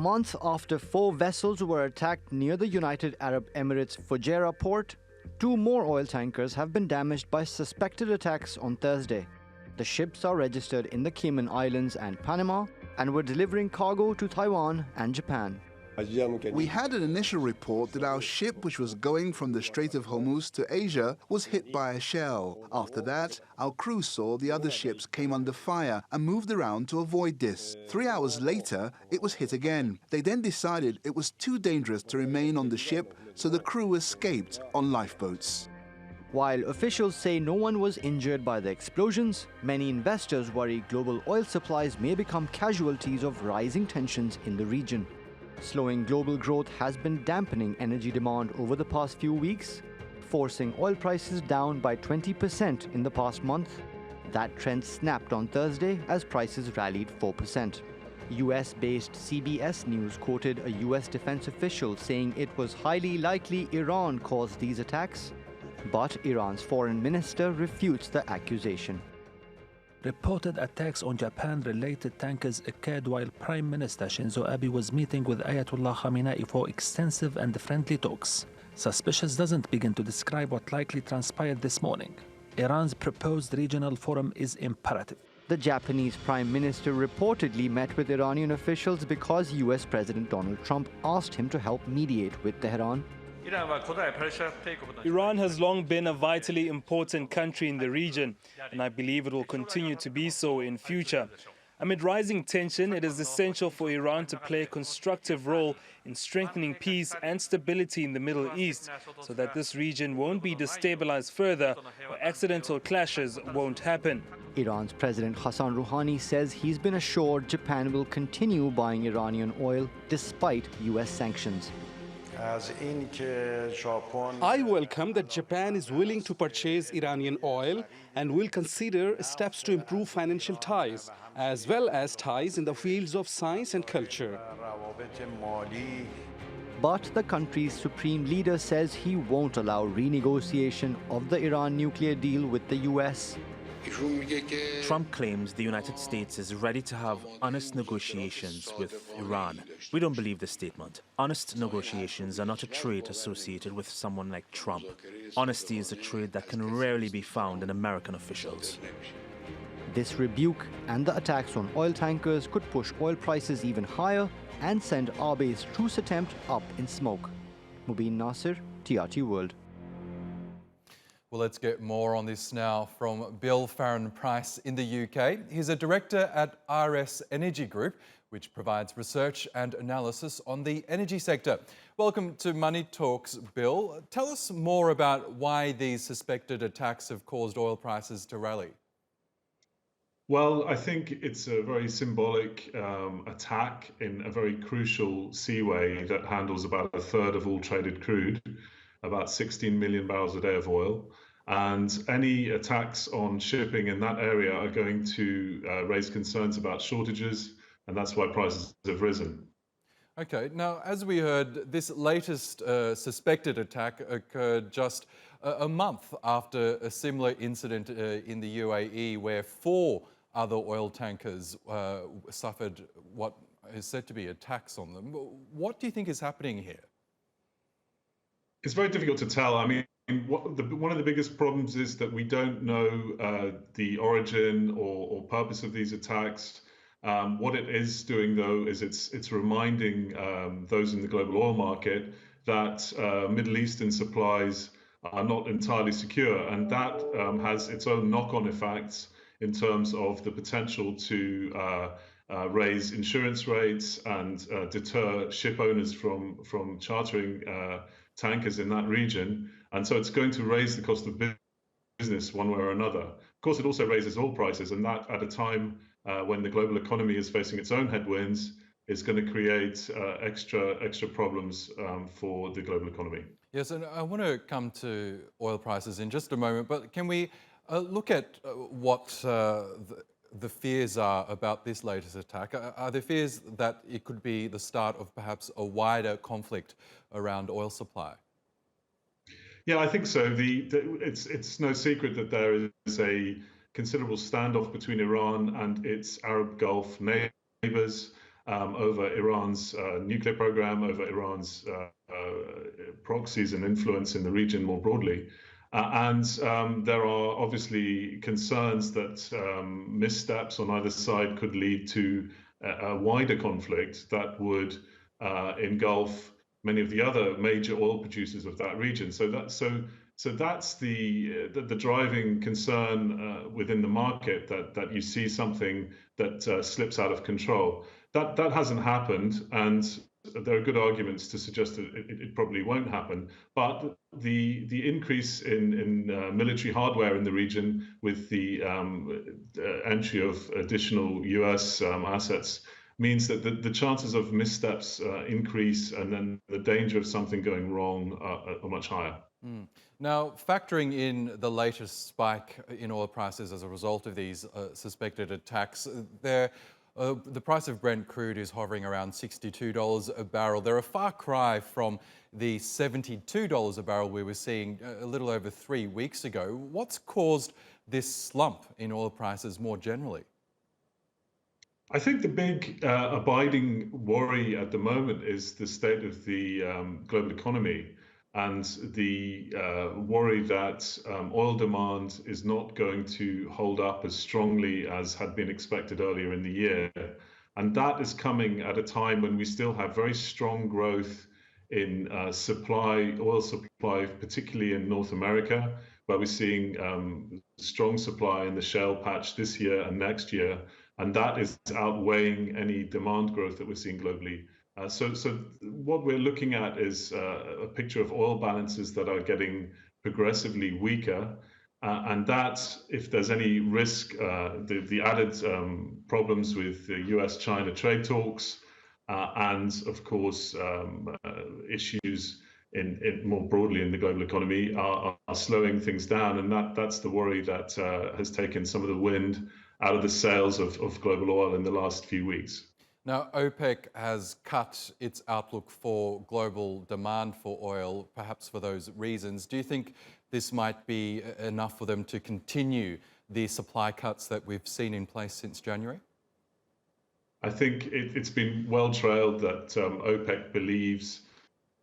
month after 4 vessels were attacked near the United Arab Emirates Fujairah port, 2 more oil tankers have been damaged by suspected attacks on Thursday. The ships are registered in the Cayman Islands and Panama and were delivering cargo to Taiwan and Japan. We had an initial report that our ship, which was going from the Strait of Hormuz to Asia, was hit by a shell. After that, our crew saw the other ships came under fire and moved around to avoid this. 3 hours later, it was hit again. They then decided it was too dangerous to remain on the ship, so the crew escaped on lifeboats. While officials say no one was injured by the explosions, many investors worry global oil supplies may become casualties of rising tensions in the region. Slowing global growth has been dampening energy demand over the past few weeks, forcing oil prices down by 20% in the past month. That trend snapped on Thursday as prices rallied 4%. US-based CBS News quoted a US defense official saying it was highly likely Iran caused these attacks, but Iran's foreign minister refutes the accusation. Reported attacks on Japan-related tankers occurred while Prime Minister Shinzo Abe was meeting with Ayatollah Khamenei for extensive and friendly talks. Suspicious doesn't begin to describe what likely transpired this morning. Iran's proposed regional forum is imperative. The Japanese Prime Minister reportedly met with Iranian officials because US President Donald Trump asked him to help mediate with Tehran. Iran has long been a vitally important country in the region, and I believe it will continue to be so in future. Amid rising tension, it is essential for Iran to play a constructive role in strengthening peace and stability in the Middle East, so that this region won't be destabilized further or accidental clashes won't happen. Iran's President Hassan Rouhani says he's been assured Japan will continue buying Iranian oil despite US sanctions. I welcome that Japan is willing to purchase Iranian oil and will consider steps to improve financial ties, as well as ties in the fields of science and culture. But the country's supreme leader says he won't allow renegotiation of the Iran nuclear deal with the US. Trump claims the United States is ready to have honest negotiations with Iran. We don't believe this statement. Honest negotiations are not a trait associated with someone like Trump. Honesty is a trait that can rarely be found in American officials. This rebuke and the attacks on oil tankers could push oil prices even higher and send Abe's truce attempt up in smoke. Mobin Nasir, TRT World. Well, let's get more on this now from Bill Farren-Price in the UK. He's a director at RS Energy Group, which provides research and analysis on the energy sector. Welcome to Money Talks, Bill. Tell us more about why these suspected attacks have caused oil prices to rally. Well, I think it's a very symbolic attack in a very crucial seaway that handles about a third of all traded crude, about 16 million barrels a day of oil. And any attacks on shipping in that area are going to raise concerns about shortages, and that's why prices have risen. Okay, now, as we heard, this latest suspected attack occurred just a month after a similar incident in the UAE where 4 other oil tankers suffered what is said to be attacks on them. What do you think is happening here? It's very difficult to tell. I mean, one of the biggest problems is that we don't know the origin or purpose of these attacks. What it is doing, though, is it's reminding those in the global oil market that Middle Eastern supplies are not entirely secure, and that has its own knock-on effects in terms of the potential to raise insurance rates and deter ship owners from chartering tankers in that region. And so it's going to raise the cost of business one way or another. Of course, it also raises oil prices, and that at a time when the global economy is facing its own headwinds is going to create extra problems for the global economy. Yes, and I want to come to oil prices in just a moment, but can we look at what the fears are about this latest attack? Are there fears that it could be the start of perhaps a wider conflict around oil supply? Yeah, I think so. It's no secret that there is a considerable standoff between Iran and its Arab Gulf neighbors. over Iran's nuclear program, over Iran's proxies and influence in the region more broadly. And there are obviously concerns that missteps on either side could lead to a wider conflict that would engulf many of the other major oil producers of that region. So that's the driving concern within the market, that you see something that slips out of control. That hasn't happened, and there are good arguments to suggest that it probably won't happen. But the increase in military hardware in the region, with the entry of additional US assets, means that the chances of missteps increase, and then the danger of something going wrong are much higher. Now, factoring in the latest spike in oil prices as a result of these suspected attacks, the price of Brent crude is hovering around $62 a barrel. They're a far cry from the $72 a barrel we were seeing a little over 3 weeks ago. What's caused this slump in oil prices more generally? I think the big abiding worry at the moment is the state of the global economy, and the worry that oil demand is not going to hold up as strongly as had been expected earlier in the year. And that is coming at a time when we still have very strong growth in oil supply, particularly in North America, where we're seeing strong supply in the shale patch this year and next year. And that is outweighing any demand growth that we're seeing globally. So what we're looking at is a picture of oil balances that are getting progressively weaker, and that, if there's any risk, the added problems with the US-China trade talks, and of course issues in more broadly in the global economy are slowing things down, and that's the worry that has taken some of the wind out of the sails of global oil in the last few weeks. Now, OPEC has cut its outlook for global demand for oil, perhaps for those reasons. Do you think this might be enough for them to continue the supply cuts that we've seen in place since January? I think it's been well trailed that OPEC believes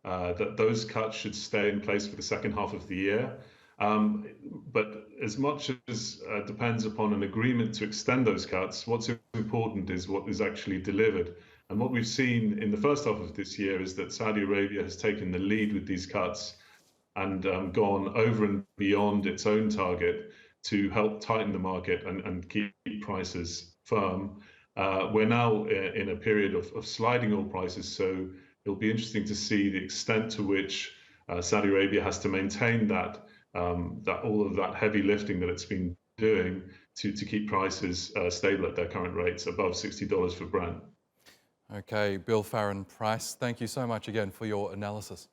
that those cuts should stay in place for the second half of the year. But as much as depends upon an agreement to extend those cuts, what's important is what is actually delivered. And what we've seen in the first half of this year is that Saudi Arabia has taken the lead with these cuts and gone over and beyond its own target to help tighten the market and keep prices firm. We're now in a period of sliding oil prices, so it'll be interesting to see the extent to which Saudi Arabia has to maintain that all of that heavy lifting that it's been doing to keep prices stable at their current rates above $60 for Brent. Okay, Bill Farren-Price, thank you so much again for your analysis.